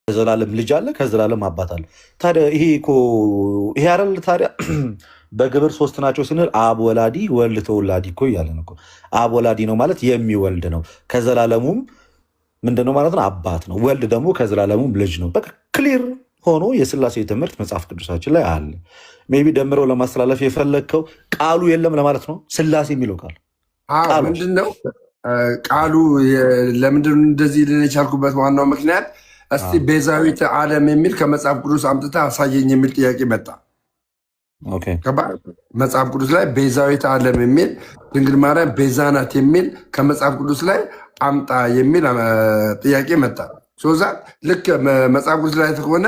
ከዘላለም ልጅ አለ፣ ከዘላለም አባት አለ። ታዲያ ይሄ አይደል ታዲያ በግብር ሶስት ናቸው ስንል አብ ወላዲ ወልድ ተወላዲ እኮ እያለን እኮ አብ ወላዲ ነው ማለት የሚወልድ ነው። ከዘላለሙም ምንድነው ማለት ነው? አባት ነው። ወልድ ደግሞ ከዘላለሙም ልጅ ነው። በቃ ክሊር ሆኖ የስላሴ ትምህርት መጽሐፍ ቅዱሳችን ላይ አለ። ሜይ ቢ ደምረው ለማስተላለፍ የፈለግከው ቃሉ የለም ለማለት ነው። ስላሴ የሚለው ቃል ምንድነው? ቃሉ ለምንድን እንደዚህ ልን የቻልኩበት ዋናው ምክንያት እስቲ ቤዛዊተ ዓለም የሚል ከመጽሐፍ ቅዱስ አምጥታ አሳየኝ የሚል ጥያቄ መጣ። መጽሐፍ ቅዱስ ላይ ቤዛዊተ ዓለም የሚል ድንግል ማርያም ቤዛ ናት የሚል ከመጽሐፍ ቅዱስ ላይ አምጣ የሚል ጥያቄ መጣ። ሶዛ ልክ መጽሐፍ ቅዱስ ላይ ከሆነ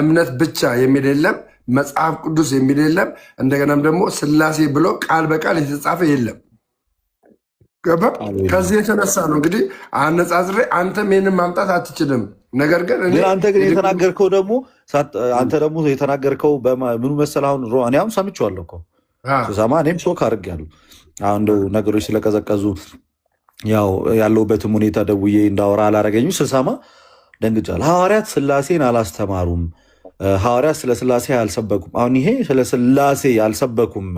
እምነት ብቻ የሚል የለም፣ መጽሐፍ ቅዱስ የሚል የለም፣ እንደገናም ደግሞ ስላሴ ብሎ ቃል በቃል የተጻፈ የለም። ከዚህ የተነሳ ነው እንግዲህ አነጻጽሬ አንተም ይህንን ማምጣት አትችልም። ነገር ግን አንተ ግን የተናገርከው ደግሞ ምኑ መሰለህ? አሁን እኔ አሁን ሰምቼዋለሁ እኮ ስሰማ እኔም ሾክ አድርጌያለሁ። አሁን እንደው ነገሮች ስለቀዘቀዙ ያው ያለሁበትም ሁኔታ ደውዬ እንዳወራ አላረገኝም። ስሰማ ደንግጫለሁ። ሐዋርያት ስላሴን አላስተማሩም፣ ሐዋርያት ስለ ስላሴ አልሰበኩም። አሁን ይሄ ስለ ስላሴ አልሰበኩም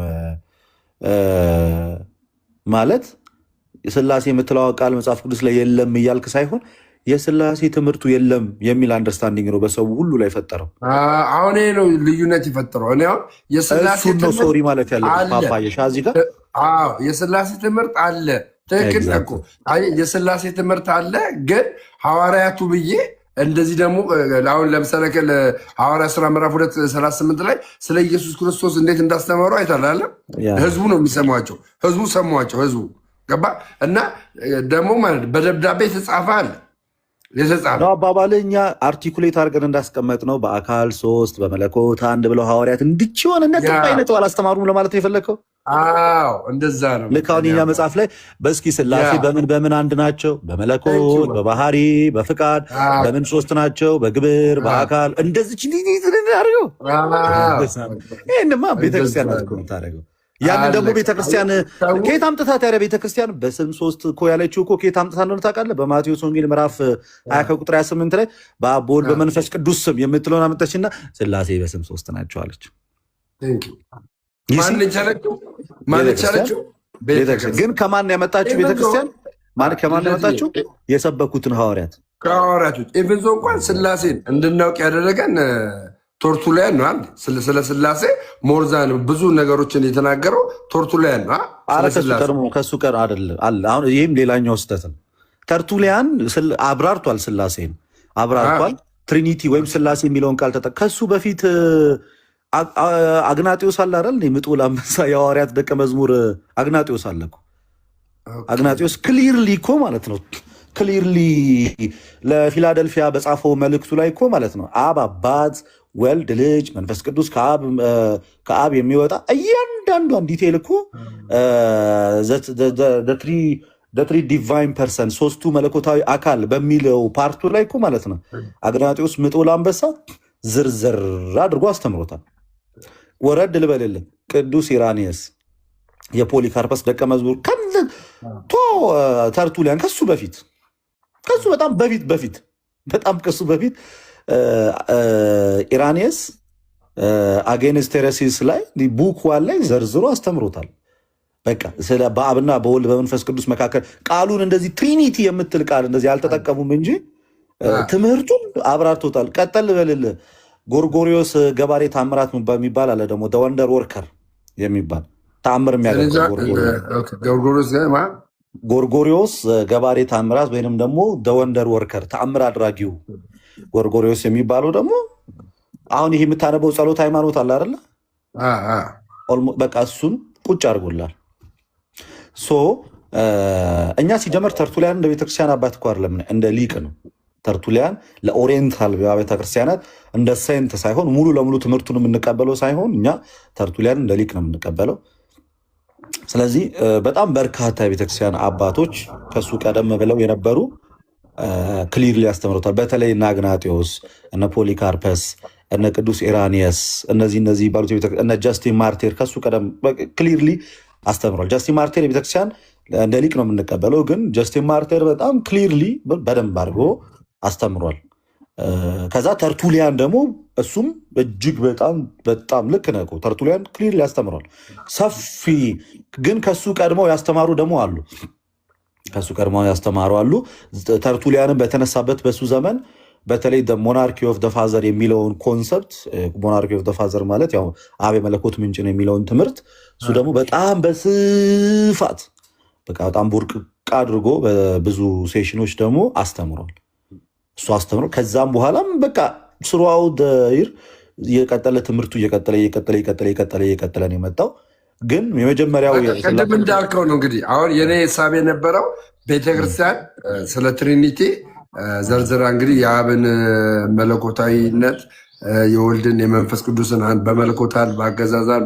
ማለት የስላሴ የምትለው ቃል መጽሐፍ ቅዱስ ላይ የለም እያልክ ሳይሆን የስላሴ ትምህርቱ የለም የሚል አንደርስታንዲንግ ነው በሰው ሁሉ ላይ ፈጠረው። አሁን ይሄ ነው ልዩነት የፈጠረው። እኔ አሁን የስላሴ ነው ሶሪ ማለት ያለብህ ፓፓየሽ እዚህ ጋር የስላሴ ትምህርት አለ። ትክክል እኮ የስላሴ ትምህርት አለ። ግን ሐዋርያቱ ብዬ እንደዚህ ደግሞ አሁን ለምሳሌ ሐዋርያ ሥራ ምዕራፍ 2:38 ላይ ስለ ኢየሱስ ክርስቶስ እንዴት እንዳስተማሩ አይታላለ። ህዝቡ ነው የሚሰሟቸው። ህዝቡ ሰሟቸው። ህዝቡ ገባ እና ደግሞ ማለት በደብዳቤ የተጻፈ አለ ነው አባባል። እኛ አርቲኩሌት አድርገን እንዳስቀመጥ ነው በአካል ሶስት በመለኮት አንድ ብለው ሐዋርያት እንድችሆን እነ ጥባይነት አላስተማሩም ለማለት ነው የፈለግከው? አዎ እንደዛ ነው። ልክ አሁን የኛ መጽሐፍ ላይ በስኪ ስላሴ በምን አንድ ናቸው? በመለኮት በባህሪ በፍቃድ በምን ሶስት ናቸው? በግብር በአካል እንደዚች አድርገው። ይህንማ ቤተክርስቲያን ናት እኮ የምታደርገው። ያንን ደግሞ ቤተክርስቲያን ከየት አምጥታት? ያለ ቤተክርስቲያን በስም ሶስት እኮ ያለችው እኮ ከየት አምጥታ እንደሆነ ታውቃለህ? በማቴዎስ ወንጌል ምዕራፍ 20 ቁጥር 28 ላይ በአብ በወልድ በመንፈስ ቅዱስ ስም የምትለውን አመጣችና ስላሴ በስም ሶስት ናቸው አለች። ግን ከማን ያመጣችው ቤተክርስቲያን? ከማን ያመጣችው? የሰበኩትን ሐዋርያት ከሐዋርያቶች ኢቨንዞ እንኳን ስላሴን እንድናውቅ ያደረገን ቶርቱሊያን ነው። ስለ ስላሴ ሞርዛን ብዙ ነገሮችን የተናገረው ቶርቱሊያን ነው። ከሱ ቀር አይደለም አለ። አሁን ይህም ሌላኛው ስህተት ነው። ተርቱሊያን አብራርቷል፣ ስላሴን አብራርቷል። ትሪኒቲ ወይም ስላሴ የሚለውን ቃል ከሱ በፊት አግናጢዮስ አለ አይደል? ምጡል አንበሳ የሐዋርያት ደቀ መዝሙር አግናጢዮስ አለ እኮ። አግናጢዮስ ክሊርሊ እኮ ማለት ነው ክሊርሊ ለፊላደልፊያ በጻፈው መልእክቱ ላይ እኮ ማለት ነው አብ አባት፣ ወልድ ልጅ፣ መንፈስ ቅዱስ ከአብ የሚወጣ እያንዳንዷን ዲቴይል እኮ ትሪ ዲቫይን ፐርሰን ሶስቱ መለኮታዊ አካል በሚለው ፓርቱ ላይ እኮ ማለት ነው አግናጢዮስ ምጡል አንበሳ ዝርዝር አድርጎ አስተምሮታል። ወረድ ልበልልን ቅዱስ ኢራኒየስ የፖሊካርፐስ ደቀ መዝሙር ተርቱሊያን ከሱ በጣም በፊት ኢራኒየስ አጌንስት ሄረሲስ ላይ ቡክ ዋን ላይ ዘርዝሮ አስተምሮታል። በቃ ስለ በአብና በወልድ በመንፈስ ቅዱስ መካከል ቃሉን እንደዚህ ትሪኒቲ የምትል ቃል እንደዚህ አልተጠቀሙም እንጂ ትምህርቱን አብራርቶታል። ቀጠል በልልህ ጎርጎሪዮስ ገባሬ ታምራት የሚባል አለ ደግሞ ደወንደር ወርከር የሚባል ተአምር የሚያደርገው ጎርጎሪዮስ ገባሬ ታምራት ወይንም ደግሞ ደወንደር ወርከር ተአምር አድራጊው ጎርጎሪዮስ የሚባለው ደግሞ አሁን ይሄ የምታነበው ጸሎት ሃይማኖት አለ አይደለ? በቃ እሱን ቁጭ አድርጎላል። እኛ ሲጀመር ተርቱሊያን እንደ ቤተክርስቲያን አባት እኮ አይደለም፣ እንደ ሊቅ ነው። ተርቱሊያን ለኦሪየንታል ቤተክርስቲያናት እንደ ሳይንት ሳይሆን ሙሉ ለሙሉ ትምህርቱን የምንቀበለው ሳይሆን እኛ ተርቱሊያን እንደ ሊቅ ነው የምንቀበለው። ስለዚህ በጣም በርካታ የቤተክርስቲያን አባቶች ከሱ ቀደም ብለው የነበሩ ክሊርሊ ያስተምሩታል። በተለይ እነ አግናጢዮስ፣ እነ ፖሊካርፐስ፣ እነ ቅዱስ ኢራኒየስ እነዚህ ባሉት እነ ጃስቲን ማርቴር ከሱ ቀደም ክሊርሊ አስተምሯል። ጃስቲን ማርቴር የቤተክርስቲያን እንደ ሊቅ ነው የምንቀበለው፣ ግን ጃስቲን ማርቴር በጣም ክሊርሊ በደንብ አድርጎ አስተምሯል። ከዛ ተርቱሊያን ደግሞ እሱም እጅግ በጣም በጣም ልክ ነህ እኮ ተርቱሊያን ክሊር ያስተምሯል ሰፊ ግን ከሱ ቀድመው ያስተማሩ ደግሞ አሉ። ከሱ ቀድመው ያስተማሩ አሉ። ተርቱሊያንን በተነሳበት በሱ ዘመን በተለይ ሞናርኪ ኦፍ ደ ፋዘር የሚለውን ኮንሰፕት ሞናርኪ ኦፍ ደ ፋዘር ማለት ያው አብ የመለኮት ምንጭ ነው የሚለውን ትምህርት እሱ ደግሞ በጣም በስፋት በቃ በጣም ቡርቅ አድርጎ በብዙ ሴሽኖች ደግሞ አስተምሯል። እሱ አስተምሮ ከዛም በኋላም በቃ ስሩአው ደይር እየቀጠለ ትምህርቱ እየቀጠለ ነው የመጣው። ግን የመጀመሪያው ቅድም እንዳልከው ነው እንግዲህ አሁን የኔ ሀሳብ የነበረው ቤተክርስቲያን ስለ ትሪኒቲ ዘርዝራ እንግዲህ የአብን መለኮታዊነት የወልድን የመንፈስ ቅዱስን በመለኮታል በአገዛዛል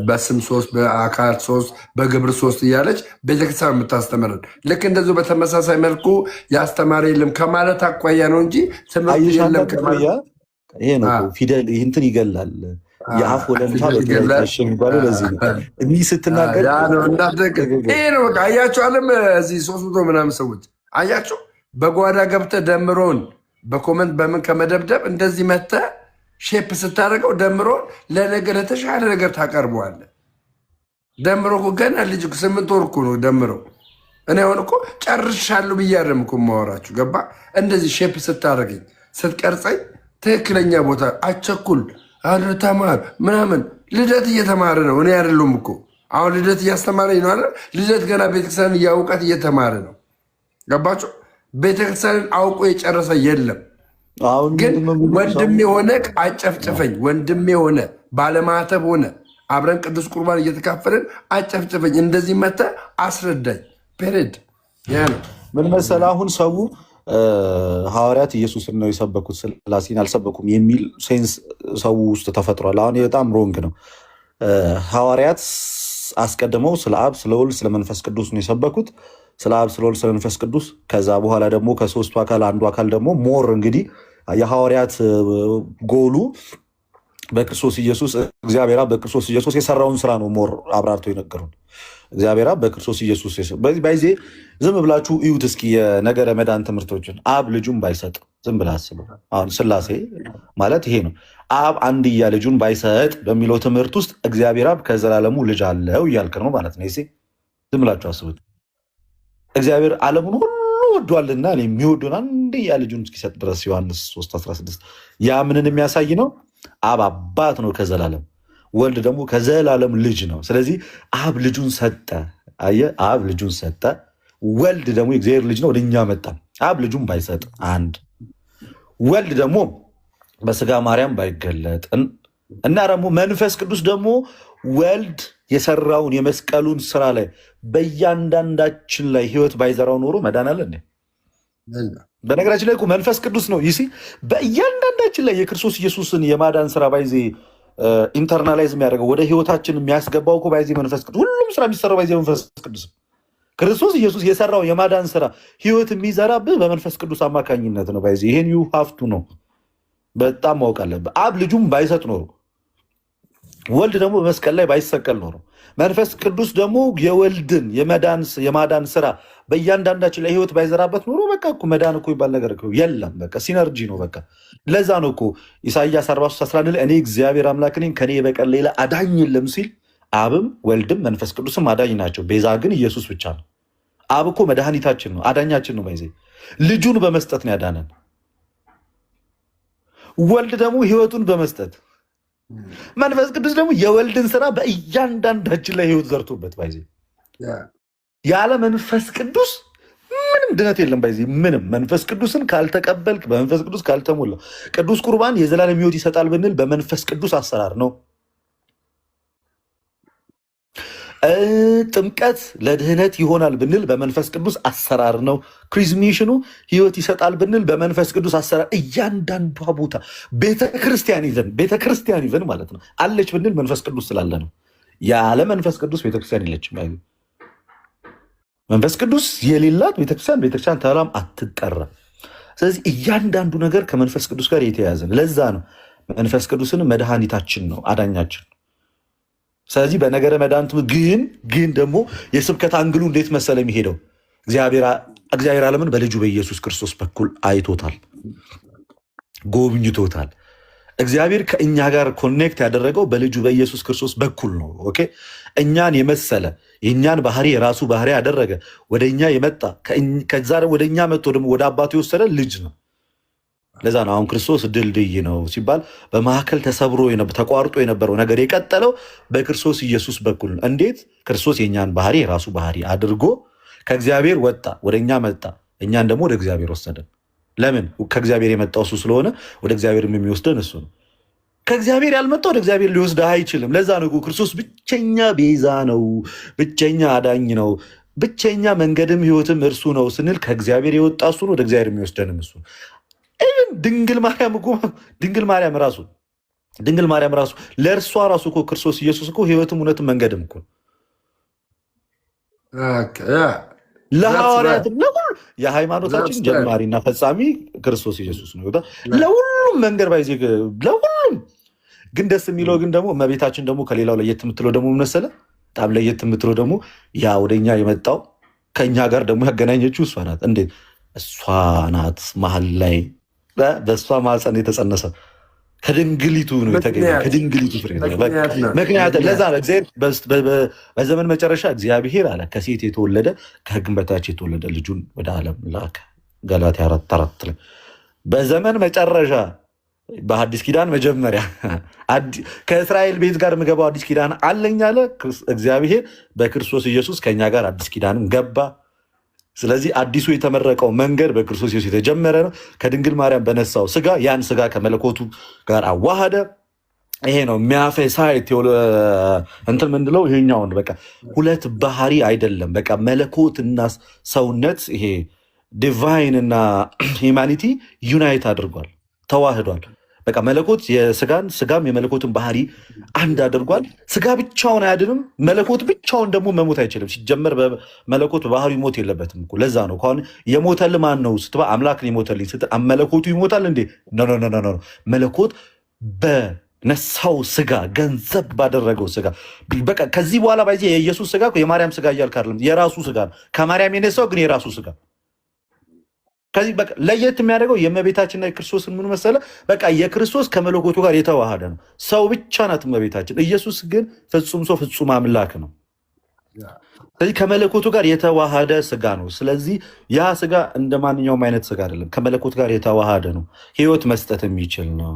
በስም ሶስት በአካል ሶስት በግብር ሶስት እያለች ቤተክርስቲያን የምታስተምርን ልክ እንደዚሁ በተመሳሳይ መልኩ ያስተማረ የለም ከማለት አኳያ ነው እንጂ ትምህርት የለም ይሄ ነው ፊደል ይህንትን ይገላል የአፍ ወለምታ የሚባለው ለዚህ ነው። እኒህ ስትናገር ይሄ ነው በቃ አያቸው አለም እዚህ 300 ምናምን ሰዎች አያቸው በጓዳ ገብተህ ደምሮን በኮመንት በምን ከመደብደብ እንደዚህ መተህ ሼፕ ስታደርገው ደምሮን ለነገር ለተሻለ ነገር ታቀርበዋለህ። ደምሮ ገና ልጅ 8 ወር እኮ ነው ደምሮ። እኔ አሁን እኮ ጨርሻለሁ ብዬ አይደለም እኮ የማወራችሁ ገባ። እንደዚህ ሼፕ ስታደርገኝ ስትቀርጸኝ ትክክለኛ ቦታ አቸኩል አረ ተማር ምናምን ልደት እየተማረ ነው። እኔ አይደለም እኮ አሁን ልደት እያስተማረኝ ነው አይደል? ልደት ገና ቤተክርስቲያን እያውቃት እየተማረ ነው። ገባችሁ? ቤተክርስቲያንን አውቆ የጨረሰ የለም። ግን ወንድም የሆነ አጨፍጭፈኝ፣ ወንድም የሆነ ባለማተብ ሆነ አብረን ቅዱስ ቁርባን እየተካፈልን አጨፍጭፈኝ፣ እንደዚህ መተ አስረዳኝ። ፔሬድ ያ ነው። ምን መሰለህ አሁን ሰው ሐዋርያት ኢየሱስን ነው የሰበኩት ስላሴን አልሰበኩም የሚል ሴንስ ሰው ውስጥ ተፈጥሯል። አሁን በጣም ሮንግ ነው። ሐዋርያት አስቀድመው ስለ አብ ስለ ወልድ ስለ መንፈስ ቅዱስ ነው የሰበኩት። ስለ አብ ስለ ወልድ ስለ መንፈስ ቅዱስ። ከዛ በኋላ ደግሞ ከሶስቱ አካል አንዱ አካል ደግሞ ሞር እንግዲህ የሐዋርያት ጎሉ በክርስቶስ ኢየሱስ እግዚአብሔር በክርስቶስ ኢየሱስ የሰራውን ስራ ነው ሞር አብራርቶ የነገሩን። እግዚአብሔር በክርስቶስ ኢየሱስ በዚህ ዝም ብላችሁ እዩት እስኪ የነገረ መዳን ትምህርቶችን። አብ ልጁን ባይሰጥ ዝም ብለህ አስበው። አሁን ስላሴ ማለት ይሄ ነው። አብ አንድያ ልጁን ባይሰጥ በሚለው ትምህርት ውስጥ እግዚአብሔር አብ ከዘላለሙ ልጅ አለው እያልክ ነው ማለት ነው። ዝም ብላችሁ አስቡት። እግዚአብሔር ዓለሙን ሁሉ ወዷልና የሚወዱን አንድያ ልጁን እስኪሰጥ ድረስ ዮሐንስ 3:16 ያ ምንን የሚያሳይ ነው? አብ አባት ነው ከዘላለም፣ ወልድ ደግሞ ከዘላለም ልጅ ነው። ስለዚህ አብ ልጁን ሰጠ። አየህ፣ አብ ልጁን ሰጠ። ወልድ ደግሞ የእግዚአብሔር ልጅ ነው፣ ወደኛ መጣ። አብ ልጁን ባይሰጥ አንድ፣ ወልድ ደግሞ በስጋ ማርያም ባይገለጥ እና ደግሞ መንፈስ ቅዱስ ደግሞ ወልድ የሰራውን የመስቀሉን ስራ ላይ በእያንዳንዳችን ላይ ህይወት ባይዘራው ኖሮ መዳን አለ እንዴ? በነገራችን ላይ መንፈስ ቅዱስ ነው ይሲ በእያንዳንዳችን ላይ የክርስቶስ ኢየሱስን የማዳን ስራ ባይዜ ኢንተርናላይዝ የሚያደርገው ወደ ህይወታችን የሚያስገባው እኮ ባይዜ መንፈስ ቅዱስ። ሁሉም ስራ የሚሰራው ባይዜ መንፈስ ቅዱስ። ክርስቶስ ኢየሱስ የሰራው የማዳን ስራ ህይወት የሚዘራብህ በመንፈስ ቅዱስ አማካኝነት ነው። ባይዜ ይሄን ዩ ሀፍቱ ነው በጣም ማወቅ አለብህ። አብ ልጁም ባይሰጥ ኖሮ፣ ወልድ ደግሞ በመስቀል ላይ ባይሰቀል ኖሮ፣ መንፈስ ቅዱስ ደግሞ የወልድን የማዳን ስራ በእያንዳንዳችን ላይ ህይወት ባይዘራበት ኖሮ በቃ እኮ መዳን እኮ ይባል ነገር የለም። በቃ ሲነርጂ ነው በቃ። ለዛ ነው እኮ ኢሳይያስ 43:11 ላይ እኔ እግዚአብሔር አምላክ ነኝ ከኔ በቀር ሌላ አዳኝ የለም ሲል፣ አብም ወልድም መንፈስ ቅዱስም አዳኝ ናቸው። ቤዛ ግን ኢየሱስ ብቻ ነው። አብ እኮ መድኃኒታችን ነው፣ አዳኛችን ነው። ባይዜ ልጁን በመስጠት ነው ያዳነን። ወልድ ደግሞ ህይወቱን በመስጠት፣ መንፈስ ቅዱስ ደግሞ የወልድን ስራ በእያንዳንዳችን ላይ ህይወት ዘርቶበት። ባይዜ ያለ መንፈስ ቅዱስ ምንም ድነት የለም። ባይዜ ምንም መንፈስ ቅዱስን ካልተቀበልክ፣ በመንፈስ ቅዱስ ካልተሞላ፣ ቅዱስ ቁርባን የዘላለም ህይወት ይሰጣል ብንል በመንፈስ ቅዱስ አሰራር ነው። ጥምቀት ለድህነት ይሆናል ብንል በመንፈስ ቅዱስ አሰራር ነው። ክሪዝሜሽኑ ህይወት ይሰጣል ብንል በመንፈስ ቅዱስ አሰራር። እያንዳንዷ ቦታ ቤተክርስቲያን ይዘን ማለት ነው አለች ብንል መንፈስ ቅዱስ ስላለ ነው። ያለ መንፈስ ቅዱስ ቤተክርስቲያን የለችም። መንፈስ ቅዱስ የሌላት ቤተክርስቲያን ተብላም አትጠራም። ስለዚህ እያንዳንዱ ነገር ከመንፈስ ቅዱስ ጋር የተያያዘ ነው። ለዛ ነው መንፈስ ቅዱስን መድኃኒታችን ነው፣ አዳኛችን። ስለዚህ በነገረ መድኃኒት ግን ደግሞ የስብከት አንግሉ እንዴት መሰለ የሚሄደው? እግዚአብሔር እግዚአብሔር ዓለምን በልጁ በኢየሱስ ክርስቶስ በኩል አይቶታል፣ ጎብኝቶታል። እግዚአብሔር ከእኛ ጋር ኮኔክት ያደረገው በልጁ በኢየሱስ ክርስቶስ በኩል ነው። ኦኬ እኛን የመሰለ የእኛን ባህሪ የራሱ ባህሪ ያደረገ ወደ እኛ የመጣ ከዛ ወደ እኛ መጥቶ ደግሞ ወደ አባቱ የወሰደ ልጅ ነው። ለዛ ነው አሁን ክርስቶስ ድልድይ ነው ሲባል በመካከል ተሰብሮ ተቋርጦ የነበረው ነገር የቀጠለው በክርስቶስ ኢየሱስ በኩል ነው። እንዴት? ክርስቶስ የእኛን ባህሪ የራሱ ባህሪ አድርጎ ከእግዚአብሔር ወጣ፣ ወደ እኛ መጣ፣ እኛን ደግሞ ወደ እግዚአብሔር ወሰደን። ለምን? ከእግዚአብሔር የመጣው እሱ ስለሆነ ወደ እግዚአብሔር የሚወስደን እሱ ነው። ከእግዚአብሔር ያልመጣ ወደ እግዚአብሔር ሊወስድ አይችልም። ለዛ ነው ክርስቶስ ብቸኛ ቤዛ ነው፣ ብቸኛ አዳኝ ነው፣ ብቸኛ መንገድም ህይወትም እርሱ ነው ስንል ከእግዚአብሔር የወጣ እሱ ነው፣ ወደ እግዚአብሔር የሚወስደንም እሱ። ድንግል ማርያም ራሱ ለእርሷ ራሱ እኮ ክርስቶስ ኢየሱስ እኮ ህይወትም እውነትም መንገድም እኮ ለሐዋርያትም የሃይማኖታችን ጀማሪና ፈጻሚ ክርስቶስ ኢየሱስ ነው። ለሁሉም መንገድ ባይዜ ለሁሉም ግን ደስ የሚለው ግን ደግሞ እመቤታችን ደግሞ ከሌላው ለየት የምትለው ደግሞ መሰለ በጣም ለየት የምትለው ደግሞ ያ ወደኛ የመጣው ከኛ ጋር ደግሞ ያገናኘችው እሷ ናት። እንዴት? እሷ ናት መሀል ላይ በእሷ ማፀን የተጸነሰ ከድንግሊቱ ነው የተገኘ ከድንግሊቱ ፍሬ ምክንያት። ለዛ ነው እግዚአብሔር በዘመን መጨረሻ እግዚአብሔር አለ ከሴት የተወለደ ከሕግም በታች የተወለደ ልጁን ወደ ዓለም ላከ። ገላትያ 4:4 ላይ በዘመን መጨረሻ በአዲስ ኪዳን መጀመሪያ ከእስራኤል ቤት ጋር የምገባው አዲስ ኪዳን አለኝ አለ እግዚአብሔር። በክርስቶስ ኢየሱስ ከኛ ጋር አዲስ ኪዳንም ገባ። ስለዚህ አዲሱ የተመረቀው መንገድ በክርስቶስ ኢየሱስ የተጀመረ ነው። ከድንግል ማርያም በነሳው ስጋ ያን ስጋ ከመለኮቱ ጋር አዋሃደ። ይሄ ነው የሚያፈሳይት እንትን ምንድለው ይሄኛውን በቃ ሁለት ባህሪ አይደለም። በቃ መለኮትና ሰውነት ይሄ ዲቫይን እና ሂማኒቲ ዩናይት አድርጓል፣ ተዋህዷል። በቃ መለኮት የስጋን ስጋም የመለኮትን ባህሪ አንድ አድርጓል። ስጋ ብቻውን አያድንም፣ መለኮት ብቻውን ደግሞ መሞት አይችልም። ሲጀመር መለኮት በባህሪ ሞት የለበትም እኮ። ለዛ ነው ከሆነ የሞተል ማን ነው ስትባ አምላክ የሞተልኝ ስትል መለኮቱ ይሞታል እንዴ? ኖ መለኮት በነሳው ስጋ ገንዘብ ባደረገው ስጋ በቃ ከዚህ በኋላ ባይዜ የኢየሱስ ስጋ የማርያም ስጋ እያልክ አይደለም፣ የራሱ ስጋ ነው። ከማርያም የነሳው ግን የራሱ ስጋ ከዚህ በቃ ለየት የሚያደርገው የእመቤታችንና የክርስቶስን ምን መሰለ? በቃ የክርስቶስ ከመለኮቱ ጋር የተዋሃደ ነው። ሰው ብቻ ናት እመቤታችን። ኢየሱስ ግን ፍጹም ሰው ፍጹም አምላክ ነው። ስለዚህ ከመለኮቱ ጋር የተዋሃደ ስጋ ነው። ስለዚህ ያ ስጋ እንደ ማንኛውም አይነት ስጋ አይደለም፣ ከመለኮቱ ጋር የተዋሃደ ነው። ህይወት መስጠት የሚችል ነው።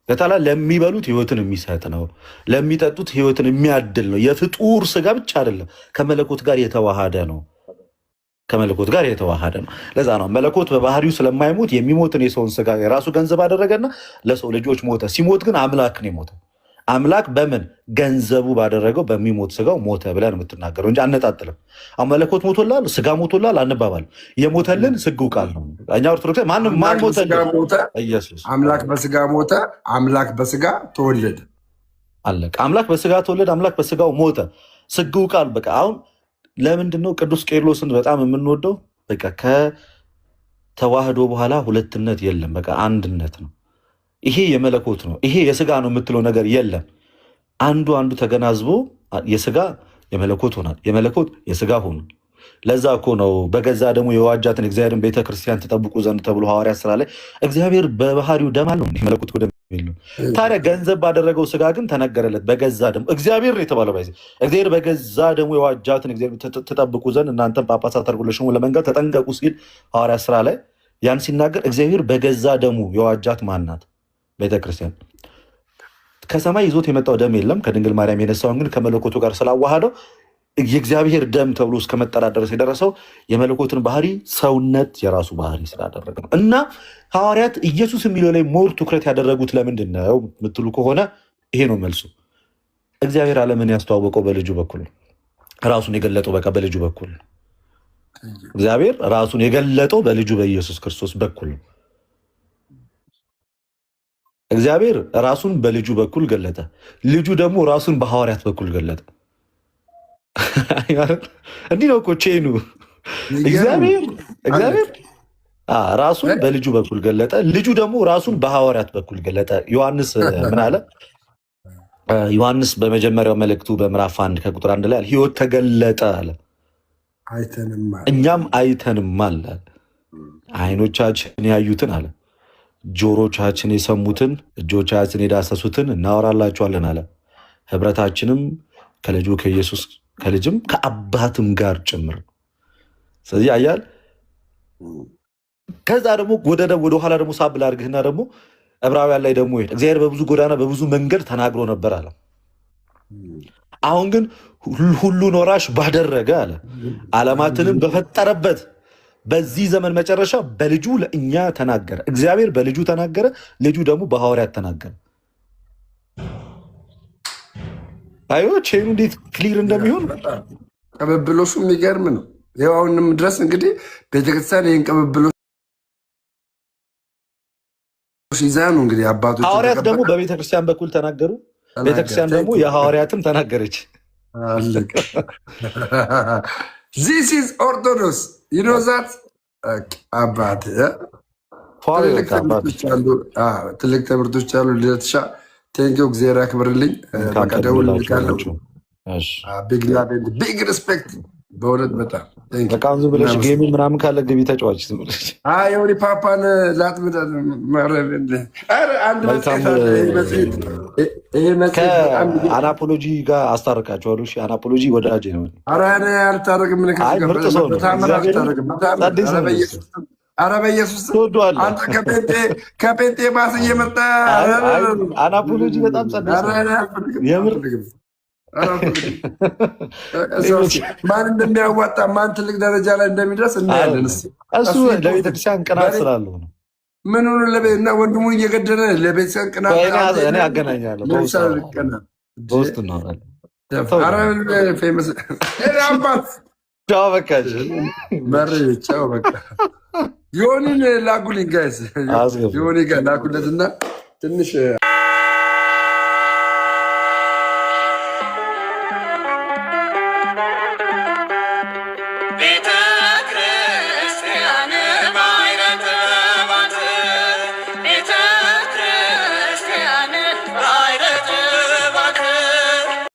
በታላ ለሚበሉት ህይወትን የሚሰጥ ነው። ለሚጠጡት ህይወትን የሚያድል ነው። የፍጡር ስጋ ብቻ አይደለም፣ ከመለኮት ጋር የተዋሃደ ነው። ከመለኮት ጋር የተዋሃደ ነው። ለዛ ነው መለኮት በባህሪው ስለማይሞት የሚሞትን የሰውን ስጋ የራሱ ገንዘብ አደረገና ለሰው ልጆች ሞተ። ሲሞት ግን አምላክ ነው የሞተው። አምላክ በምን ገንዘቡ ባደረገው በሚሞት ስጋው ሞተ ብለን የምትናገረው እንጂ አነጣጥልም። አሁን መለኮት ሞቶላል፣ ስጋ ሞቶላል አንባባል። የሞተልን ስግው ቃል ነው። እኛ ኦርቶዶክስ ማን ሞተልን? ኢየሱስ። አምላክ በስጋ ሞተ፣ አምላክ በስጋ ተወለደ። አለቀ። አምላክ በስጋ ተወለደ፣ አምላክ በስጋው ሞተ። ስግው ቃል በቃ አሁን ለምንድን ነው ቅዱስ ቄርሎስን በጣም የምንወደው? በቃ ከተዋህዶ በኋላ ሁለትነት የለም፣ በቃ አንድነት ነው። ይሄ የመለኮት ነው፣ ይሄ የስጋ ነው የምትለው ነገር የለም። አንዱ ተገናዝቦ የስጋ የመለኮት ሆናል፣ የመለኮት የስጋ ሆኑ። ለዛ እኮ ነው በገዛ ደግሞ የዋጃትን እግዚአብሔርን ቤተክርስቲያን ተጠብቁ ዘንድ ተብሎ ሐዋርያት ስራ ላይ እግዚአብሔር በባህሪው ደም አለው፣ መለኮት ደም የለውም። ታዲያ ገንዘብ ባደረገው ስጋ ግን ተነገረለት በገዛ ደሙ። እግዚአብሔር ነው የተባለው ባይዜ እግዚአብሔር በገዛ ደሙ የዋጃትን እግዚአብሔር ተጠብቁ ዘንድ እናንተም ጳጳሳት አድርጎ ለሹሙ ለመንገድ ተጠንቀቁ ሲል ሐዋርያት ስራ ላይ ያን ሲናገር እግዚአብሔር በገዛ ደሙ የዋጃት ማናት? ቤተክርስቲያን። ከሰማይ ይዞት የመጣው ደም የለም፣ ከድንግል ማርያም የነሳውን ግን ከመለኮቱ ጋር ስላዋሃደው የእግዚአብሔር ደም ተብሎ እስከ መጠራት ድረስ የደረሰው የመለኮትን ባህሪ ሰውነት የራሱ ባህሪ ስላደረገ ነው። እና ሐዋርያት ኢየሱስ የሚለው ላይ ሞር ትኩረት ያደረጉት ለምንድን ነው የምትሉ ከሆነ ይሄ ነው መልሱ። እግዚአብሔር ዓለምን ያስተዋወቀው በልጁ በኩል ነው። ራሱን የገለጠው በቃ በልጁ በኩል ነው። እግዚአብሔር ራሱን የገለጠው በልጁ በኢየሱስ ክርስቶስ በኩል ነው። እግዚአብሔር ራሱን በልጁ በኩል ገለጠ። ልጁ ደግሞ ራሱን በሐዋርያት በኩል ገለጠ። እንዲህ ነው እኮ ቼኑ። እግዚአብሔር ራሱን በልጁ በኩል ገለጠ፣ ልጁ ደግሞ ራሱን በሐዋርያት በኩል ገለጠ። ዮሐንስ ምን አለ? ዮሐንስ በመጀመሪያው መልእክቱ በምዕራፍ 1 ከቁጥር 1 ላይ ሕይወት ተገለጠ አለ። እኛም አይተንማል አለ። አይኖቻችን ያዩትን አለ፣ ጆሮቻችን የሰሙትን፣ እጆቻችን የዳሰሱትን እናወራላችኋለን አለ። ህብረታችንም ከልጁ ከኢየሱስ ከልጅም ከአባትም ጋር ጭምር። ስለዚህ አያል ከዛ ደግሞ ወደ ኋላ ደግሞ ሳብል አድርግህና ደግሞ ዕብራውያን ላይ ደግሞ እግዚአብሔር በብዙ ጎዳና በብዙ መንገድ ተናግሮ ነበር አለ። አሁን ግን ሁሉን ወራሽ ባደረገ አለ ዓለማትንም በፈጠረበት በዚህ ዘመን መጨረሻ በልጁ ለእኛ ተናገረ። እግዚአብሔር በልጁ ተናገረ፣ ልጁ ደግሞ በሐዋርያት ተናገረ። አዮ ቼኑ እንዴት ክሊር እንደሚሆን ቅብብሎሹ የሚገርም ነው። ይኸው አሁንም ድረስ እንግዲህ ቤተክርስቲያን ይህን ቅብብሎሽ ይዛ ነው እንግዲህ አባቶች። ሐዋርያት ደግሞ በቤተክርስቲያን በኩል ተናገሩ፣ ቤተክርስቲያን ደግሞ የሐዋርያትም ተናገረች። ዚስ ኢዝ ኦርቶዶክስ ይኖዛት አባት ትልቅ ትምህርቶች አሉ። ልደትሻ ቴንኪው እግዚአብሔር ያክብርልኝ። ቢግ ሪስፔክት በእውነት በጣም በቃም ዝም ብለሽ ጌሚ ምናምን ካለ ግቢ ተጫዋች ዝም ብለሽ የሆነ ፓፓን ላጥምዳ አናፖሎጂ ጋር አስታርቃቸዋለሁ። አናፖሎጂ ወዳጅ ነው። አልታረቅም። ኧረ በኢየሱስ አንተ ከጴንጤ ባስ እየመጣ አናፖሎጂ በጣም የምር ማን እንደሚያዋጣ ማን ትልቅ ደረጃ ላይ እንደሚደርስ እናያለን። እሱ ለቤተክርስቲያን ቅናት ስላለው ነው። ምን እና ወንድሙን እየገደለ ለቤተክርስቲያን ቅናት እኔ አገናኛለሁ። በውስጥ እናወራለን። ቻው በቃ ዮኒን ላኩልኝ ጋይስ፣ ዮኒ ጋር ላኩለትና ትንሽ